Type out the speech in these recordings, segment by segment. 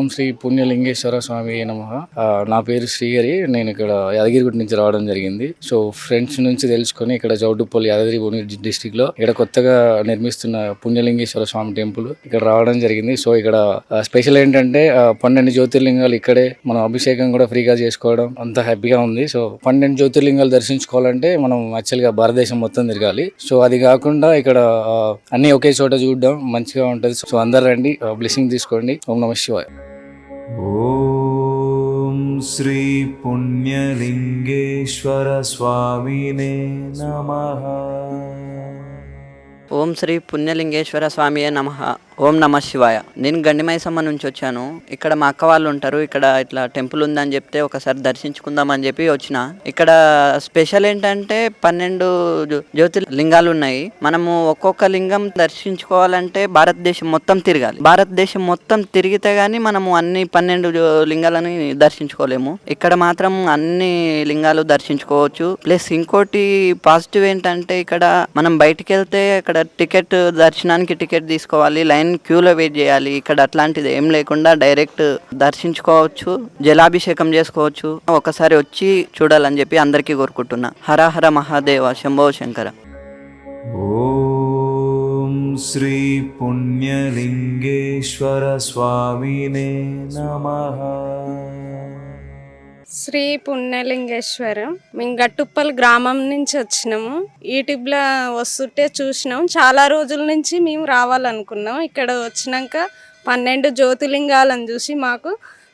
ఓం శ్రీ పుణ్యలింగేశ్వర స్వామి నమః. నా పేరు శ్రీహరి. నేను ఇక్కడ యాదగిరిగుట్ట నుంచి రావడం జరిగింది. సో ఫ్రెండ్స్ నుంచి తెలుసుకొని ఇక్కడ చౌటుప్పల్ యాదగిరి భువనగిరి డిస్టిక్ లో ఇక్కడ కొత్తగా నిర్మిస్తున్న పుణ్యలింగేశ్వర స్వామి టెంపుల్ ఇక్కడ రావడం జరిగింది. సో ఇక్కడ స్పెషల్ ఏంటంటే 12 జ్యోతిర్లింగాలు ఇక్కడే మనం అభిషేకం కూడా ఫ్రీగా చేసుకోవడం అంత హ్యాపీగా ఉంది. సో 12 జ్యోతిర్లింగాలు దర్శించుకోవాలంటే మనం యాక్చువల్ గా భారతదేశం మొత్తం తిరగాలి. సో అది కాకుండా ఇక్కడ అన్ని ఒకే చోట చూడడం మంచిగా ఉంటది. సో అందరు రండి, బ్లెస్సింగ్ తీసుకోండి. ఓం నమః శివాయ. ఓం శ్రీ పుణ్యలింగేశ్వర స్వామినే నమః. ఓం శ్రీ పుణ్యలింగేశ్వర స్వామియే నమః. ఓం నమ శివాయ. నేను గండిమైసమ్మ నుంచి వచ్చాను. ఇక్కడ మా అక్క వాళ్ళు ఉంటారు. ఇక్కడ ఇట్లా టెంపుల్ ఉందని చెప్తే ఒకసారి దర్శించుకుందామని చెప్పి వచ్చిన. ఇక్కడ స్పెషల్ ఏంటంటే 12 జ్యోతిర్లింగాలు ఉన్నాయి. మనము ఒక్కొక్క లింగం దర్శించుకోవాలంటే భారతదేశం మొత్తం తిరగాలి. భారతదేశం మొత్తం తిరిగితే గానీ మనము అన్ని 12 లింగాలని దర్శించుకోలేము. ఇక్కడ మాత్రం అన్ని లింగాలు దర్శించుకోవచ్చు. ప్లస్ ఇంకోటి పాజిటివ్ ఏంటంటే ఇక్కడ మనం బయటికి వెళ్తే ఇక్కడ దర్శనానికి టికెట్ తీసుకోవాలి, లైన్ క్యూలో వెయిట్ చేయాలి. ఇక్కడ అట్లాంటిది ఏం లేకుండా డైరెక్ట్ దర్శించుకోవచ్చు, జలాభిషేకం చేసుకోవచ్చు. ఒకసారి వచ్చి చూడాలని చెప్పి అందరికీ కోరుకుంటున్నా. హర హర మహాదేవ శంభో శంకర. ఓం శ్రీ పుణ్యలింగేశ్వర స్వామినే నమః. శ్రీ పుణ్యలింగేశ్వరం. మేము గట్టుప్పల్ గ్రామం నుంచి వచ్చినాము. యూట్యూబ్లో వస్తుంటే చూసినాం. చాలా రోజుల నుంచి మేము రావాలనుకున్నాం. ఇక్కడ వచ్చినాక 12 జ్యోతిర్లింగాలను చూసి మాకు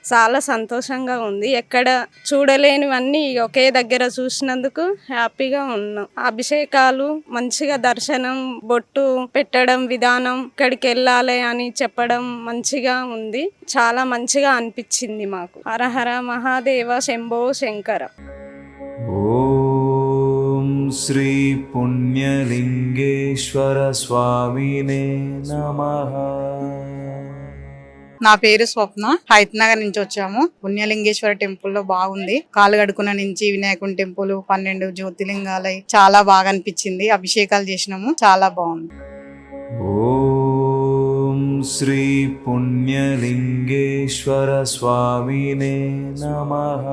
చాలా సంతోషంగా ఉంది. ఎక్కడ చూడలేనివన్నీ ఒకే దగ్గర చూసినందుకు హ్యాపీగా ఉన్నాం. అభిషేకాలు, మంచిగా దర్శనం, బొట్టు పెట్టడం విధానం, ఇక్కడికి వెళ్ళాలి అని చెప్పడం మంచిగా ఉంది. చాలా మంచిగా అనిపించింది మాకు. హర హర మహాదేవ శంభో శంకర. ఓం శ్రీ పుణ్యలింగేశ్వర స్వామినే నమః. నా పేరు స్వప్న. హైతనగర్ నుంచి వచ్చాము. పుణ్యలింగేశ్వర టెంపుల్ లో బాగుంది. కాలుగడుకున నుంచి వినాయకుని టెంపుల్, 12 జ్యోతిర్లింగాలై చాలా బాగా అనిపించింది. అభిషేకాలు చేసినాము, చాలా బాగుంది. ఓం శ్రీ పుణ్యలింగేశ్వర స్వామినే నమః.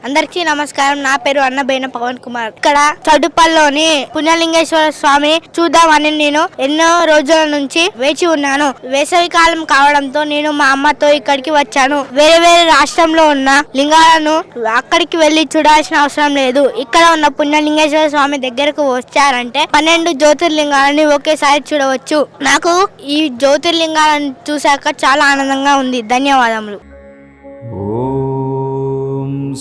అందరికీ నమస్కారం. నా పేరు అన్నబైన పవన్ కుమార్. ఇక్కడ చౌటుప్పల్లోని పుణ్యలింగేశ్వర స్వామి చూద్దామని నేను ఎన్నో రోజుల నుంచి వేచి ఉన్నాను. వేసవి కాలం కావడంతో నేను మా అమ్మతో ఇక్కడికి వచ్చాను. వేరే వేరే రాష్ట్రంలో ఉన్న లింగాలను అక్కడికి వెళ్లి చూడాల్సిన అవసరం లేదు. ఇక్కడ ఉన్న పుణ్యలింగేశ్వర స్వామి దగ్గరకు వచ్చారంటే 12 జ్యోతిర్లింగాలని ఒకేసారి చూడవచ్చు. నాకు ఈ జ్యోతిర్లింగాలను చూశాక చాలా ఆనందంగా ఉంది. ధన్యవాదములు.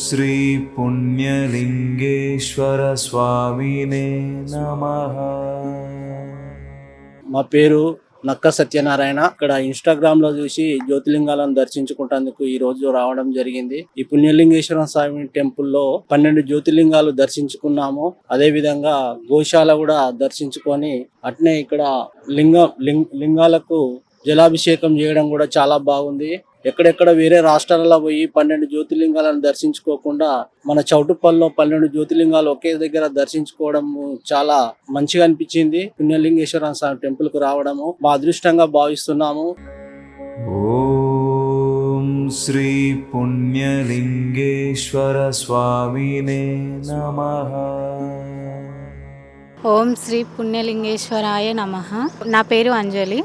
శ్రీ పుణ్యలింగేశ్వర స్వామినే నమః. మా పేరు నక్క సత్యనారాయణ. ఇక్కడ ఇన్స్టాగ్రామ్ లో చూసి జ్యోతిర్లింగాలను దర్శించుకుంటేందుకు ఈ రోజు రావడం జరిగింది. ఈ పుణ్యలింగేశ్వర స్వామి టెంపుల్ లో 12 జ్యోతిర్లింగాలు దర్శించుకున్నాము. అదే విధంగా గోశాల కూడా దర్శించుకొని అట్నే ఇక్కడ లింగాలకు జలాభిషేకం చేయడం కూడా చాలా బాగుంది. ఎక్కడెక్కడ వేరే రాష్ట్రాలలో పోయి 12 జ్యోతిర్లింగాలను దర్శించుకోకుండా మన చౌటుప్పల్లో 12 జ్యోతిర్లింగాలు ఒకే దగ్గర దర్శించుకోవడం చాలా మంచిగా అనిపించింది. పుణ్యలింగేశ్వర స్వామి టెంపుల్ కు రావడము మా అదృష్టంగా భావిస్తున్నాము. ఓం శ్రీ పుణ్యలింగేశ్వర స్వామినే నమః. ఓం శ్రీ పుణ్యలింగేశ్వరాయ నమః. నా పేరు అంజలి.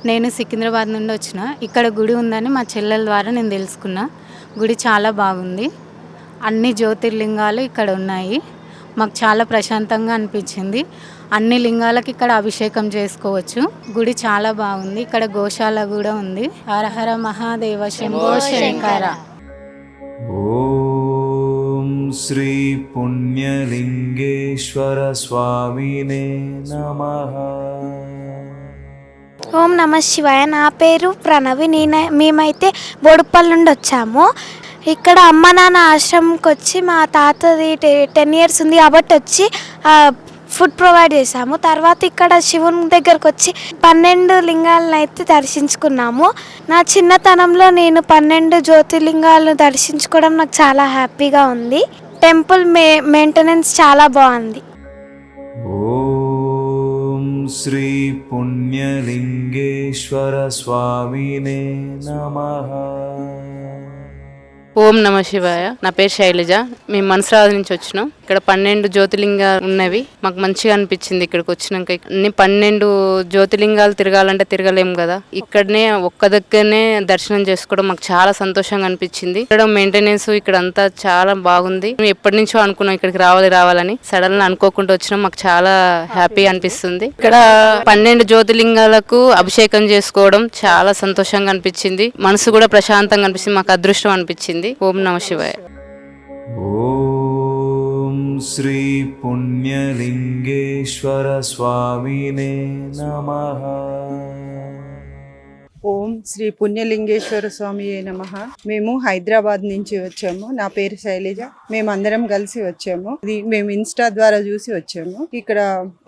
నేను సికింద్రాబాద్ నుండి వచ్చిన. ఇక్కడ గుడి ఉందని మా చెల్లెల ద్వారా నేను తెలుసుకున్నా. గుడి చాలా బాగుంది. అన్ని జ్యోతిర్లింగాలు ఇక్కడ ఉన్నాయి. మాకు చాలా ప్రశాంతంగా అనిపించింది. అన్ని లింగాలకి ఇక్కడ అభిషేకం చేసుకోవచ్చు. గుడి చాలా బాగుంది. ఇక్కడ గోశాల కూడా ఉంది. హర హర మహాదేవ శంభో శంకర. ఓం శ్రీ పుణ్యలింగేశ్వర స్వామినే నమః. ఓం నమ శివాయ. నా పేరు ప్రణవి. మేమైతే బోడుప్పల్ నుండి వచ్చాము. ఇక్కడ అమ్మ నాన్న ఆశ్రమంకి వచ్చి మా తాతది 10 years ఉంది కాబట్టి వచ్చి ఫుడ్ ప్రొవైడ్ చేసాము. తర్వాత ఇక్కడ శివుని దగ్గరకు వచ్చి 12 లింగాలను అయితే దర్శించుకున్నాము. నా చిన్నతనంలో నేను 12 జ్యోతిర్లింగాలను దర్శించుకోవడం నాకు చాలా హ్యాపీగా ఉంది. టెంపుల్ మెయింటెనెన్స్ చాలా బాగుంది. ఓం శ్రీ పుణ్యలింగేశ్వర స్వామినే నమః. ఓం నమ శివాయ. నా పేరు శైలజ. మేము మనసరాజు నుంచి వచ్చినాం. ఇక్కడ 12 జ్యోతిర్లింగాలు ఉన్నవి. మాకు మంచిగా అనిపించింది ఇక్కడికి వచ్చినాక. అన్ని 12 జ్యోతిర్లింగాలు తిరగాలంటే తిరగలేం కదా. ఇక్కడనే ఒక్క దగ్గరనే దర్శనం చేసుకోవడం మాకు చాలా సంతోషంగా అనిపించింది. ఇక్కడ మెయింటెనెన్స్ ఇక్కడ అంతా చాలా బాగుంది. మేము ఎప్పటి నుంచో అనుకున్నాం ఇక్కడికి రావాలని. సడన్ గా అనుకోకుండా వచ్చినాం. మాకు చాలా హ్యాపీ అనిపిస్తుంది. ఇక్కడ 12 జ్యోతిర్లింగాలకు అభిషేకం చేసుకోవడం చాలా సంతోషంగా అనిపించింది. మనసు కూడా ప్రశాంతంగా అనిపించింది. మాకు అదృష్టం అనిపించింది. ఓం నమ శివాయ. ఓం శ్రీ పుణ్యలింగేశ్వర స్వామినే నమః. ఓం శ్రీ పుణ్యలింగేశ్వర స్వామి నమః. మేము హైదరాబాద్ నుంచి వచ్చాము. నా పేరు శైలజ. మేము అందరం కలిసి వచ్చాము. ఇది మేము ఇన్స్టా ద్వారా చూసి వచ్చాము. ఇక్కడ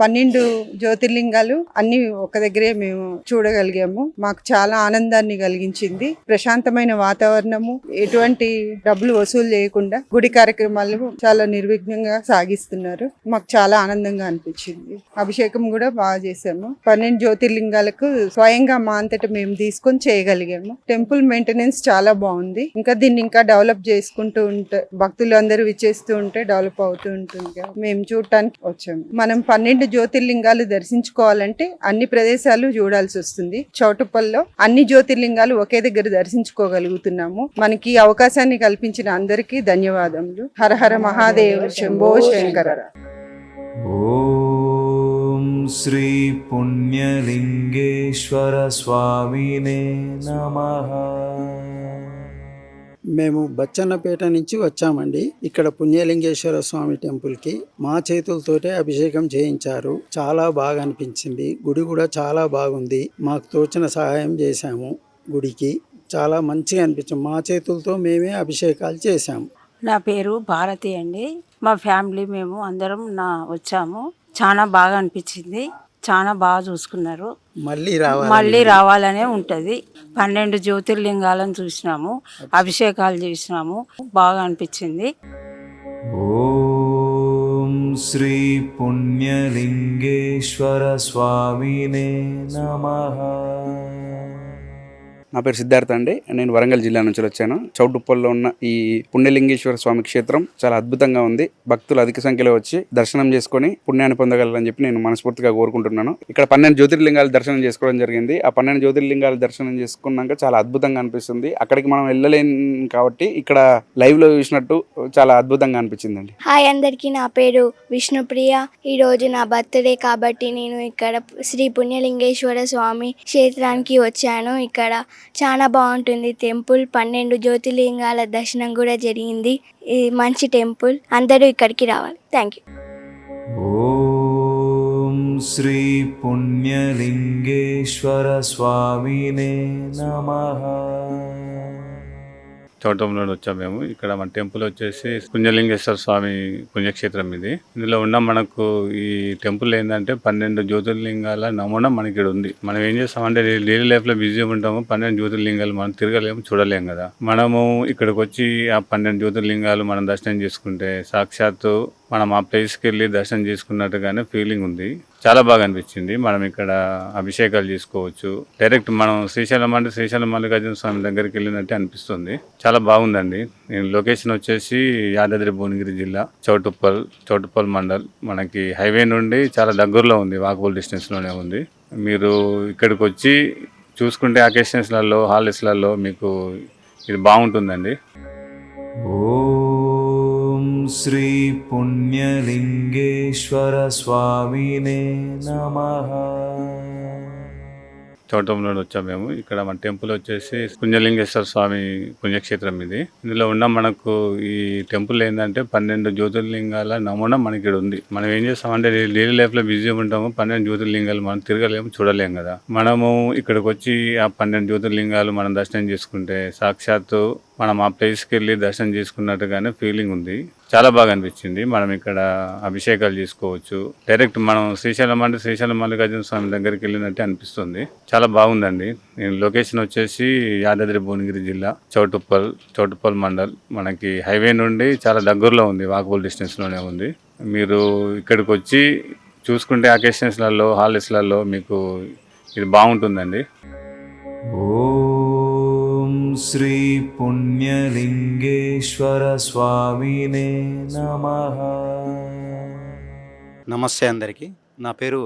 12 జ్యోతిర్లింగాలు అన్ని ఒక దగ్గరే మేము చూడగలిగాము. మాకు చాలా ఆనందాన్ని కలిగించింది. ప్రశాంతమైన వాతావరణము, ఎటువంటి డబ్బులు వసూలు చేయకుండా గుడి కార్యక్రమాలు చాలా నిర్విఘ్నంగా సాగిస్తున్నారు. మాకు చాలా ఆనందంగా అనిపించింది. అభిషేకం కూడా బాగా చేశాము. 12 జ్యోతిర్లింగాలకు స్వయంగా మా అంతటా మేము తీసుకొని చేయగలిగాము. టెంపుల్ మెయింటెనెన్స్ చాలా బాగుంది. ఇంకా దీన్ని ఇంకా డెవలప్ చేసుకుంటూ ఉంటే, భక్తులు అందరూ విచ్చేస్తూ ఉంటే డెవలప్ అవుతూ ఉంటుంది. మేము చూడటానికి వచ్చాము. మనం 12 జ్యోతిర్లింగాలు దర్శించుకోవాలంటే అన్ని ప్రదేశాలు చూడాల్సి వస్తుంది. చౌటుప్పల్లో అన్ని జ్యోతిర్లింగాలు ఒకే దగ్గర దర్శించుకోగలుగుతున్నాము. మనకి ఈ అవకాశాన్ని కల్పించిన అందరికీ ధన్యవాదములు. హర హర మహాదేవ శంభో శంకర. ఓం శ్రీ పుణ్యలింగేశ్వర స్వామినే నమః. మేము బచ్చన్నపేట నుంచి వచ్చామండి. ఇక్కడ పుణ్యలింగేశ్వర స్వామి టెంపుల్కి మా చేతులతోటే అభిషేకం చేయించారు. చాలా బాగా అనిపించింది. గుడి కూడా చాలా బాగుంది. మాకు తోచిన సహాయం చేశాము. గుడికి చాలా మంచిగా అనిపించింది. మా చేతులతో మేమే అభిషేకాలు చేశాము. నా పేరు భారతి అండి. మా ఫ్యామిలీ మేము అందరం వచ్చాము. చాలా బాగా అనిపించింది. చాలా బాగా చూసుకున్నారు. మళ్ళీ రావాలనే ఉంటుంది. 12 జ్యోతిర్లింగాలను చూసినాము, అభిషేకాలు చేసినాము. బాగా అనిపించింది. ఓం శ్రీ పుణ్యలింగేశ్వర స్వామినే నమః. నా పేరు సిద్ధార్థ అండి. నేను వరంగల్ జిల్లా నుంచి వచ్చాను. చౌటుప్పల్లో ఉన్న ఈ పుణ్యలింగేశ్వర స్వామి క్షేత్రం చాలా అద్భుతంగా ఉంది. భక్తులు అధిక సంఖ్యలో వచ్చి దర్శనం చేసుకొని పుణ్యాన్ని పొందగలరని చెప్పి నేను మనస్ఫూర్తిగా కోరుకుంటున్నాను. ఇక్కడ 12 జ్యోతిర్లింగాలు దర్శనం చేసుకోవడం జరిగింది. ఆ 12 జ్యోతిర్లింగాలు దర్శనం చేసుకున్నాక చాలా అద్భుతంగా అనిపిస్తుంది. అక్కడికి మనం వెళ్ళలేం కాబట్టి ఇక్కడ లైవ్ లో చూసినట్టు చాలా అద్భుతంగా అనిపించిందండి. హాయ్ అందరికీ, నా పేరు విష్ణుప్రియ. ఈ రోజు నా బర్త్డే కాబట్టి నేను ఇక్కడ శ్రీ పుణ్యలింగేశ్వర స్వామి క్షేత్రానికి వచ్చాను. ఇక్కడ చాలా బాగుంటుంది టెంపుల్. 12 జ్యోతిర్లింగాల దర్శనం కూడా జరిగింది. ఇది మంచి టెంపుల్. అందరూ ఇక్కడికి రావాలి. Thank you. ఓం శ్రీ పుణ్యలింగేశ్వర స్వామినే నమః. చౌటంలో వచ్చాము మేము. ఇక్కడ మన టెంపుల్ వచ్చేసి పుణ్యలింగేశ్వర స్వామి పుణ్యక్షేత్రం ఇది. ఇందులో ఉన్న మనకు ఈ టెంపుల్ ఏంటంటే 12 జ్యోతిర్లింగాల నమూనా మనకి ఇక్కడ ఉంది. మనం ఏం చేస్తామంటే డైలీ లైఫ్ లో బిజీ ఉంటాము. 12 జ్యోతిర్లింగాలు మనం తిరగలేము, చూడలేము కదా. మనము ఇక్కడికి వచ్చి ఆ 12 జ్యోతిర్లింగాలు మనం దర్శనం చేసుకుంటే సాక్షాత్తు మనం ఆ ప్లేస్కి వెళ్ళి దర్శనం చేసుకున్నట్టుగానే ఫీలింగ్ ఉంది. చాలా బాగా అనిపించింది. మనం ఇక్కడ అభిషేకాలు చేసుకోవచ్చు. డైరెక్ట్ మనం శ్రీశైలం అంటే శ్రీశైలం మల్లికార్జున స్వామి దగ్గరికి వెళ్ళినట్టే అనిపిస్తుంది. చాలా బాగుందండి. నేను లొకేషన్ వచ్చేసి యాదాద్రి భువనగిరి జిల్లా చౌటుప్పల్ మండల్. మనకి హైవే నుండి చాలా దగ్గరలో ఉంది, వాకబుల్ డిస్టెన్స్లోనే ఉంది. మీరు ఇక్కడికి వచ్చి చూసుకుంటే అకేషన్స్లలో హాలిడేస్లలో మీకు ఇది బాగుంటుందండి. ఓం శ్రీ పుణ్యలింగేశ్వర స్వామినే నమః. చౌటంలో వచ్చాము మేము. ఇక్కడ మన టెంపుల్ వచ్చేసి పుణ్యలింగేశ్వర స్వామి పుణ్యక్షేత్రం ఇది. ఇందులో ఉన్న మనకు ఈ టెంపుల్ ఏంటంటే 12 జ్యోతిర్లింగాల నమూనా మనకి ఇక్కడ ఉంది. మనం ఏం చేస్తామంటే డైలీ లైఫ్ లో బిజీ ఉంటాము. 12 జ్యోతిర్లింగాలు మనం తిరగలేము, చూడలేము కదా. మనము ఇక్కడికి వచ్చి ఆ 12 జ్యోతిర్లింగాలు మనం దర్శనం చేసుకుంటే సాక్షాత్తు మనం ఆ ప్లేస్కి వెళ్ళి దర్శనం చేసుకున్నట్టుగానే ఫీలింగ్ ఉంది. చాలా బాగా అనిపించింది. మనం ఇక్కడ అభిషేకాలు చేసుకోవచ్చు. డైరెక్ట్ మనం శ్రీశైలం అంటే శ్రీశైలం మల్లికార్జున స్వామి దగ్గరికి వెళ్ళినట్టే అనిపిస్తుంది. చాలా బాగుందండి. నేను లొకేషన్ వచ్చేసి యాదాద్రి భువనగిరి జిల్లా చౌటుప్పల్ మండల్. మనకి హైవే నుండి చాలా దగ్గరలో ఉంది, వాకబుల్ డిస్టెన్స్లోనే ఉంది. మీరు ఇక్కడికి వచ్చి చూసుకుంటే అకేషన్స్లలో హాలిడేస్లలో మీకు ఇది బాగుంటుందండి. ఓం శ్రీ పుణ్యలింగేశ్వర స్వామినే నమః. నమస్తే అందరికీ. నా పేరు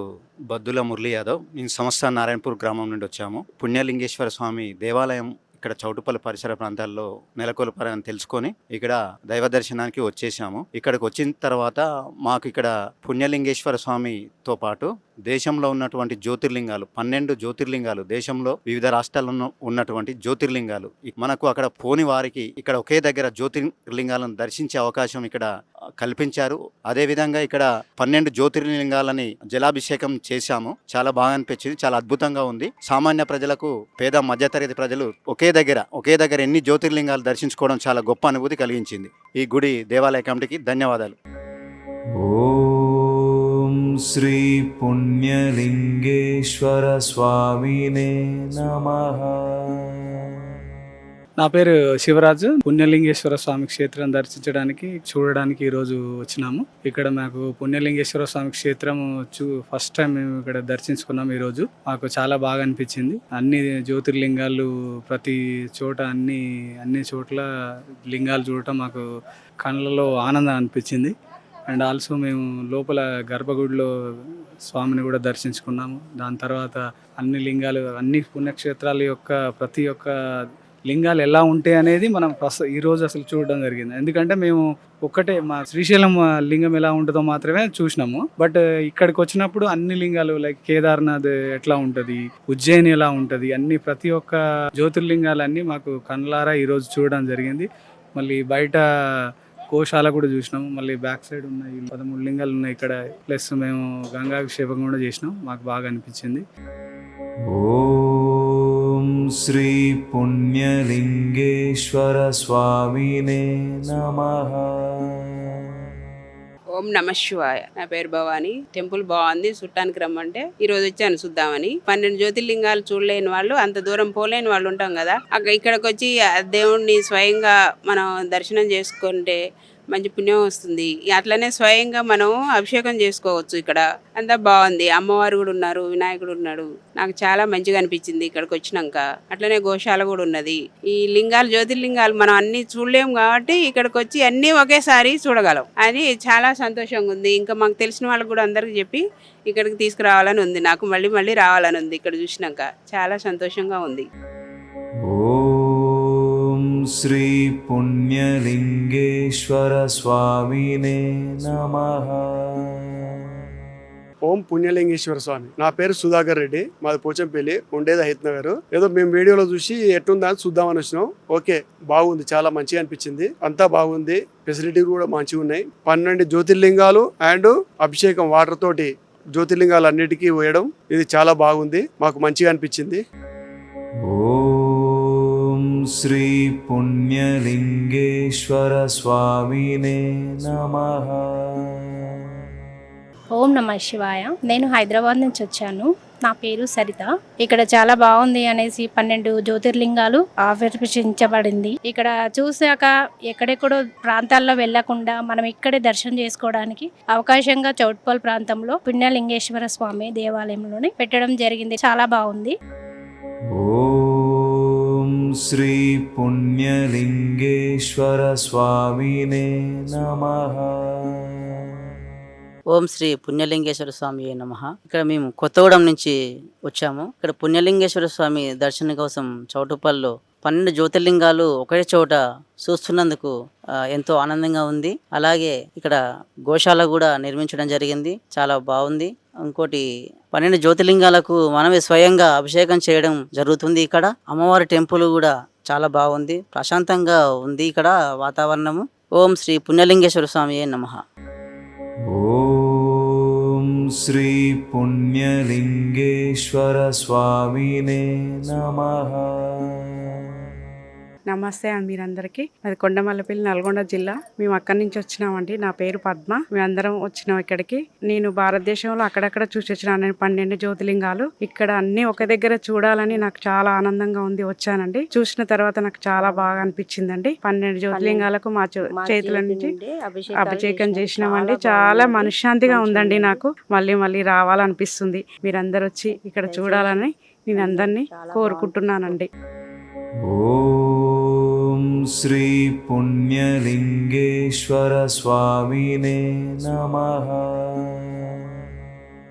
బద్దుల మురళీ యాదవ్. నేను సంస్థ నారాయణపూర్ గ్రామం నుండి వచ్చాము. పుణ్యలింగేశ్వర స్వామి దేవాలయం ఇక్కడ చౌటుపల్లి పరిసర ప్రాంతాల్లో నెలకొల్పారని తెలుసుకొని ఇక్కడ దైవ దర్శనానికి వచ్చేసాము. ఇక్కడికి వచ్చిన తర్వాత మాకు ఇక్కడ పుణ్యలింగేశ్వర స్వామితో పాటు దేశంలో ఉన్నటువంటి జ్యోతిర్లింగాలు 12 జ్యోతిర్లింగాలు, దేశంలో వివిధ రాష్ట్రాల్లో ఉన్నటువంటి జ్యోతిర్లింగాలు మనకు అక్కడ పోని వారికి ఇక్కడ ఒకే దగ్గర జ్యోతిర్లింగాలను దర్శించే అవకాశం ఇక్కడ కల్పించారు. అదేవిధంగా ఇక్కడ 12 జ్యోతిర్లింగాలని జలాభిషేకం చేశాము. చాలా బాగా అనిపించింది, చాలా అద్భుతంగా ఉంది. సామాన్య ప్రజలకు, పేద మధ్యతరగతి ప్రజలు ఒకే దగ్గర ఎన్ని జ్యోతిర్లింగాలు దర్శించుకోవడం చాలా గొప్ప అనుభూతి కలిగించింది. ఈ గుడి దేవాలయ కమిటీకి ధన్యవాదాలు. ఓం శ్రీ పుణ్యలింగేశ్వర స్వామినే నమః. నా పేరు శివరాజు. పుణ్యలింగేశ్వర స్వామి క్షేత్రం దర్శించడానికి చూడడానికి ఈరోజు వచ్చినాము. ఇక్కడ మాకు పుణ్యలింగేశ్వర స్వామి క్షేత్రం ఫస్ట్ టైం మేము ఇక్కడ దర్శించుకున్నాము. ఈరోజు మాకు చాలా బాగా అనిపించింది. అన్ని జ్యోతిర్లింగాలు ప్రతి చోట అన్ని చోట్ల లింగాలు చూడటం మాకు కళ్ళలో ఆనందం అనిపించింది. అండ్ ఆల్సో మేము లోపల గర్భగుడిలో స్వామిని కూడా దర్శించుకున్నాము. దాని తర్వాత అన్ని లింగాలు, అన్ని పుణ్యక్షేత్రాల యొక్క ప్రతి ఒక్క లింగాలు ఎలా ఉంటాయి అనేది మనం ఈరోజు అసలు చూడడం జరిగింది. ఎందుకంటే మేము ఒక్కటే మా శ్రీశైలం లింగం ఎలా ఉంటుందో మాత్రమే చూసినాము. బట్ ఇక్కడికి వచ్చినప్పుడు అన్ని లింగాలు లైక్ కేదార్నాథ్ ఎట్లా ఉంటుంది, ఉజ్జయిని ఎలా ఉంటుంది, ప్రతి ఒక్క జ్యోతిర్లింగాలన్నీ మాకు కళ్ళారా ఈరోజు చూడడం జరిగింది. మళ్ళీ బయట గోశాల కూడా చూసినాము. మళ్ళీ బ్యాక్ సైడ్ ఉన్నాయి 13 లింగాలు ఉన్నాయి ఇక్కడ. ప్లస్ మేము గంగాభిషేకం కూడా చేసినాం. మాకు బాగా అనిపించింది. ఓం శ్రీ పుణ్యలింగేశ్వర స్వామినే నమః. ఓం నమ శివాయ. నా పేరు భవాని. టెంపుల్ బాగుంది, చుట్టానికి రమ్మంటే ఈరోజు వచ్చాను చూద్దామని. 12 జ్యోతిర్లింగాలు చూడలేని వాళ్ళు, అంత దూరం పోలేని వాళ్ళు ఉంటాం కదా, ఇక్కడికి వచ్చి దేవుణ్ణి స్వయంగా మనం దర్శనం చేసుకుంటే మంచి పుణ్యం వస్తుంది. అట్లనే స్వయంగా మనం అభిషేకం చేసుకోవచ్చు. ఇక్కడ అంతా బాగుంది. అమ్మవారు కూడా ఉన్నారు, వినాయకుడు ఉన్నాడు. నాకు చాలా మంచిగా అనిపించింది ఇక్కడికి వచ్చినాక. అట్లనే గోశాల కూడా ఉన్నది. ఈ లింగాలు, జ్యోతిర్లింగాలు మనం అన్ని చూడలేము కాబట్టి ఇక్కడికి వచ్చి అన్ని ఒకేసారి చూడగలం. అది చాలా సంతోషంగా ఉంది. ఇంకా మాకు తెలిసిన వాళ్ళకి కూడా అందరికి చెప్పి ఇక్కడికి తీసుకురావాలని ఉంది. నాకు మళ్ళీ మళ్ళీ రావాలని ఉంది. ఇక్కడ చూసినాక చాలా సంతోషంగా ఉంది. శ్రీ పుణ్యలింగేశ్వర స్వామినే నమః. ఓం పుణ్యలింగేశ్వర స్వామి. నా పేరు సుధాకర్ రెడ్డి. మాది పోచంపల్లి, ఉండేది హైత్ నగర్. ఏదో మేము వీడియోలో చూసి ఎట్టుందా అని చూద్దామని వచ్చినాం. ఓకే, బాగుంది, చాలా మంచిగా అనిపించింది. అంతా బాగుంది, ఫెసిలిటీ కూడా మంచిగా ఉన్నాయి. 12 జ్యోతిర్లింగాలు అండ్ అభిషేకం వాటర్ తోటి జ్యోతిర్లింగాలు అన్నిటికీ వేయడం, ఇది చాలా బాగుంది, మాకు మంచిగా అనిపించింది. శ్రీ పుణ్యలింగేశ్వర స్వామినే నమః. ఓం నమ శివాయ. నేను హైదరాబాద్ నుంచి వచ్చాను. నా పేరు సరిత. ఇక్కడ చాలా బాగుంది అనేసి 12 జ్యోతిర్లింగాలు ఆవిర్భవించబడింది. ఇక్కడ చూసాక ఎక్కడెక్కడో ప్రాంతాల్లో వెళ్లకుండా మనం ఇక్కడే దర్శనం చేసుకోవడానికి అవకాశంగా చౌటుపల్లి ప్రాంతంలో పుణ్యలింగేశ్వర స్వామి దేవాలయంలోనే పెట్టడం జరిగింది. చాలా బాగుంది. శ్రీ పుణ్యలింగేశ్వర స్వామినే నమః. ఓం శ్రీ పుణ్యలింగేశ్వర స్వామి నమః. ఇక్కడ మేము కొత్తగూడెం నుంచి వచ్చాము. ఇక్కడ పుణ్యలింగేశ్వర స్వామి దర్శనం కోసం చౌటుపల్లిలో 12 జ్యోతిర్లింగాలు ఒకే చోట చూస్తున్నందుకు ఎంతో ఆనందంగా ఉంది. అలాగే ఇక్కడ గోశాల కూడా నిర్మించడం జరిగింది, చాలా బాగుంది. ఇంకోటి 12 జ్యోతిర్లింగాలకు మనమే స్వయంగా అభిషేకం చేయడం జరుగుతుంది. ఇక్కడ అమ్మవారి టెంపుల్ కూడా చాలా బాగుంది, ప్రశాంతంగా ఉంది ఇక్కడ వాతావరణము. ఓం శ్రీ పుణ్యలింగేశ్వర స్వామి నమః. ఓం శ్రీ పుణ్యలింగేశ్వర స్వామినే నమః. నమస్తే అండి మీరందరికీ. అది కొండమల్లపల్లి నల్గొండ జిల్లా. మేము అక్కడి నుంచి వచ్చినామండి. నా పేరు పద్మ. మేమందరం వచ్చినాం ఇక్కడికి. నేను భారతదేశంలో అక్కడక్కడ చూసి వచ్చినాను 12 జ్యోతిలింగాలు. ఇక్కడ అన్ని ఒక దగ్గర చూడాలని నాకు చాలా ఆనందంగా ఉంది. వచ్చానండి. చూసిన తర్వాత నాకు చాలా బాగా అనిపించిందండి. 12 జ్యోతిలింగాలకు మా చేతుల నుంచి అభిషేకం చేసినామండి. చాలా మనశ్శాంతిగా ఉందండి. నాకు మళ్ళీ మళ్ళీ రావాలనిపిస్తుంది. మీరందరూ వచ్చి ఇక్కడ చూడాలని నేను అందరినీ కోరుకుంటున్నానండి. ఓం శ్రీ పుణ్యలింగేశ్వర స్వామినే నమః.